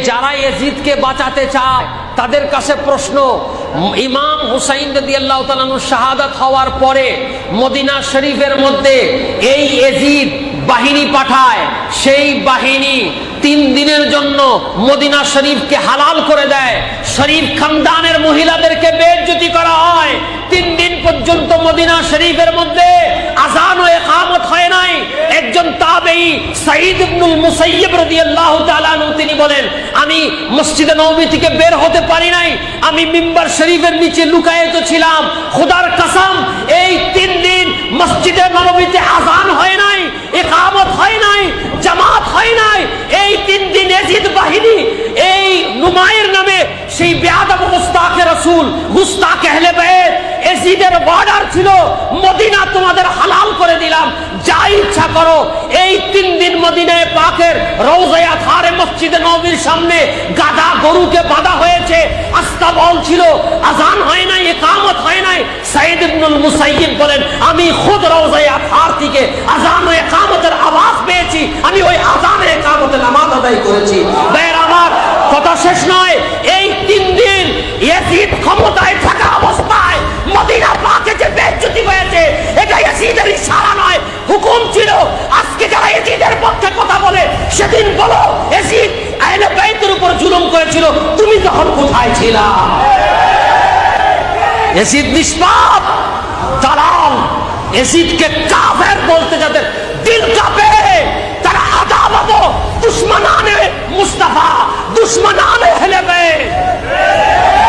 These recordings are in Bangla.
যারা ইয়াজিদকে বাঁচাতে চায় তাদের কাছে প্রশ্ন, ইমাম হুসাইন রাদিয়াল্লাহু তাআলা আনহু শাহাদাত হওয়ার পরে মদিনা শরীফের মধ্যে এই ইয়াজিদ বাহিনী পাঠায়, সেই বাহিনী 3 দিনের জন্য মদিনা শরীফকে হালাল করে দেয়, শরীফ খানদানের মহিলাদেরকে বেইজ্জতি করা হয়। 3 দিন পর্যন্ত মদিনা শরীফের মধ্যে আযান ও ইকামত হয় নাই। একজন তাবেঈ সাঈদ ইবনুল মুসাইয়্যিব রাদিয়াল্লাহু তাআলা আনহু তিনি বলেন, আমি মসজিদে নববী থেকে বের হতে পারি নাই, আমি মিম্বার শরীফের নিচে লুকায়িত ছিলাম। খোদার কসম, এই 3 দিন মসজিদে নববীতে আযান হয় নাই, ইকামত হয় নাই, জামাত হয় নাই। এই 3 দিন ইয়াজিদ বাহিনী, এই নুমাইর নামে সেই বেয়াদব মুস্তাকে রাসূল, গুস্তাখ আহলে বাইত, ইয়াজিদের অর্ডার ছিল মদিনা তোমাদের হালাল করে দিলাম, যা ইচ্ছা করো। এই 3 দিন মদিনায়ে পাকের রওজায়ে আতহারে মসজিদে নববীর সামনে গাদা গরুকে বাঁধা হয়েছে, আস্তাবল ছিল, আযান হয় নাই, ইকামত হয় নাই। সাঈদ ইবনুল মুসাইয়্যিব বলেন, আমি খুদ রওজায়ে আতহার থেকে আযান ও ইকামতের আওয়াজ পেয়েছি, আমি ওই আযান ও ইকামতের নামাজ আদায় করেছি। ভাইরা আমার, কথা শেষ নয়। এই 3 দিন ইয়াজিদ ক্ষমতায় থাকা অবস্থায় মদিনা পাকে যে বেইজ্জতি হয়েছে, এটা ইয়াজিদের ইশারা নয়, হুকুম ছিল। আজকে যারা ইয়াজিদের পক্ষে কথা বলে, সেদিন বলো ইয়াজিদ আহলে বাইতের উপর জুলুম করেছিল, তুমি তখন কোথায় ছিলা? ইয়াজিদ নিষ্পাপ, দালাল। ইয়াজিদকে কাফের বলতে যাদের দিল কাঁপে, তারা আদালত দুশমনানে মুস্তাফা, দুশমনানে আহলে বাইত।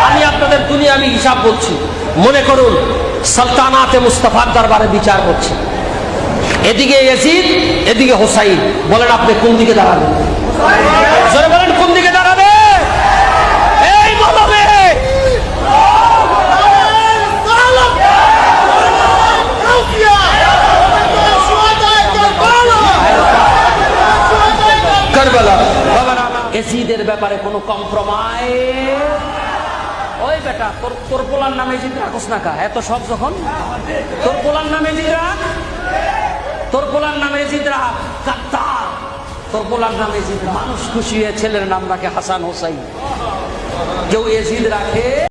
আমি আপনাদের দুনিয়াবি হিসাব বলছি। মনে করুন সালতানাতে মুস্তাফার দরবারে বিচার করছি, এদিকে ইয়াজিদ, এদিকে হুসাইন। বলেন আপনি কোন দিকে দাঁড়াবেন? জোরে বলেন, কোন দিকে দাঁড়াবে? এই বলবে কারবালা। ইয়াজিদের ব্যাপারে কোনো কম্প্রোমাইজ। ওই বেটা, তোর পোলার নামে ইয়াজিদ রাখোস না কা? এত সব যখন তোর পোলার নামে ইয়াজিদ রাখ, তোর পোলার নামে ইয়াজিদ রাখ। গাদ্দার, তোর পোলার নামে ইয়াজিদ। মানুষ খুশি হয়ে ছেলের নাম রাখে হাসান হোসাইন, কেউ ইয়াজিদ রাখে।